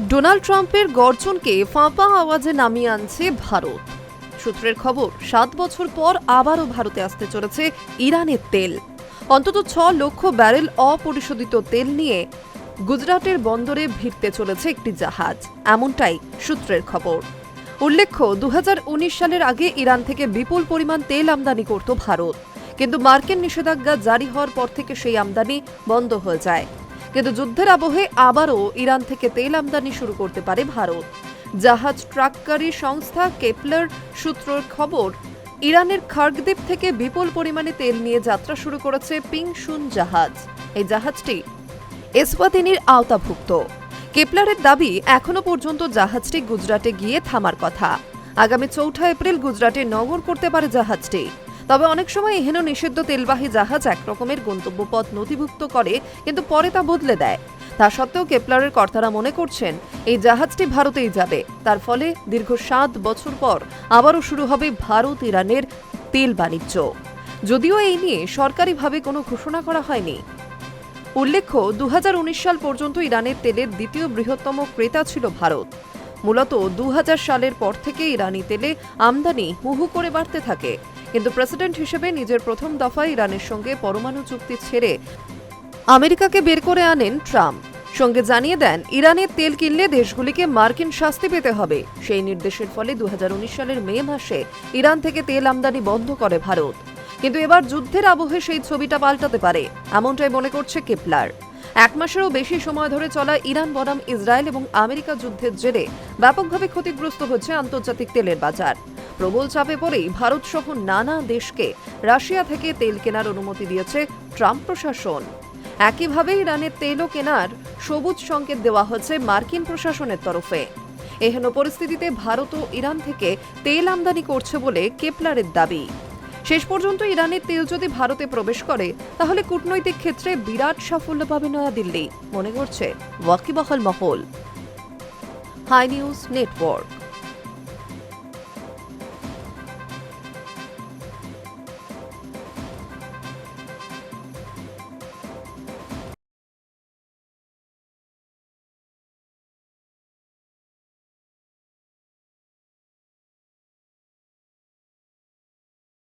Donald ট্রাম্পের গর্জনকে ফাঁপা আওয়াজে নামিয়ে আনছে ভারত। সূত্রের খবর, 7 বছর পর আবারও ভারতে আসতে চলেছে ইরানের তেল। অন্তত 6 লক্ষ ব্যারেল অপরিশোধিত তেল নিয়ে গুজরাটের বন্দরে ভিড়তে চলেছে একটি জাহাজ, এমনটাই সূত্রের খবর। উল্লেখ্য, 2019 সালের আগে ইরান থেকে বিপুল পরিমাণ তেল আমদানি করত ভারত, কিন্তু মার্কিন নিষেধাজ্ঞা জারি হওয়ার পর থেকে সেই আমদানি বন্ধ হয়ে যায়। কিন্তু যুদ্ধের আবহে আবারও ইরান থেকে তেল আমদানি শুরু করতে পারে ভারত। জাহাজ ট্রাককারী সংস্থা কেপলার সূত্রের খবর, ইরানের খার্গদ্বীপ থেকে বিপুল পরিমাণে তেল নিয়ে যাত্রা শুরু করেছে পিংশুন জাহাজ। এই জাহাজটি এসওয়াতিনির আওতাভুক্ত। কেপলারের দাবি, এখনো পর্যন্ত জাহাজটি গুজরাটে গিয়ে থামার কথা। আগামী 4 এপ্রিল গুজরাটে নগর করতে পারে জাহাজটি। তবে অনেক সময় এহেন নিষিদ্ধ তেলবাহী জাহাজ একরকমের গন্তব্যপথ নথিভুক্ত করে, কিন্তু পরে তা বদলে দেয়। তা সত্ত্বেও কেপলারের কর্তারা মনে করছেন এই জাহাজটি ভারতেই যাবে। তার ফলে দীর্ঘ 7 বছর পর আবারও শুরু হবে ভারত ইরানের তেল বাণিজ্য। যদিও এই নিয়ে সরকারিভাবে কোনো ঘোষণা করা হয়নি। উল্লেখ্য, 2019 সাল পর্যন্ত ইরানের তেলের দ্বিতীয় বৃহত্তম ক্রেতা ছিল ভারত। মূলত 2000 সালের পর থেকে ইরানি তেলে আমদানি হুহু করে বাড়তে থাকে। কিন্তু প্রেসিডেন্ট হিসেবে নিজের প্রথম দফায় ইরানের সঙ্গে পরমাণু চুক্তি ছেড়ে আমেরিকাকে বের করে আনেন ট্রাম্প। সঙ্গে জানিয়ে দেন, ইরানের তেল কিনলে দেশগুলিকে মার্কিন শাস্তি পেতে হবে। সেই নির্দেশের ফলে 2019 সালের মে মাসে ইরান থেকে তেল আমদানি বন্ধ করে ভারত। কিন্তু এবার যুদ্ধের আবহে সেই ছবিটা পাল্টাতে পারে, এমনটাই মনে করছে কেপলার। 1 মাসেরও বেশি সময় ধরে চলা ইরান বনাম ইসরায়েল এবং আমেরিকা যুদ্ধের জেরে ব্যাপকভাবে ক্ষতিগ্রস্ত হচ্ছে আন্তর্জাতিক তেলের বাজার। প্রবল চাপে পড়েই ভারত সহ নানা দেশকে রাশিয়া থেকে তেল কেনার অনুমতি দিয়েছে ট্রাম্প প্রশাসন। একইভাবে ইরানের তেলও কেনার সবুজ সংকেত দেওয়া হচ্ছে মার্কিন প্রশাসনের তরফে। এহেন পরিস্থিতিতে ভারতও ইরান থেকে তেল আমদানি করছে বলে কেপলারের দাবি। শেষ পর্যন্ত ইরানের তেল যদি ভারতে প্রবেশ করে, তাহলে কূটনৈতিক ক্ষেত্রে বিরাট সাফল্য পাবে নয়াদিল্লি, মনে করছে ওয়াকিবহাল মহল। Hi News network.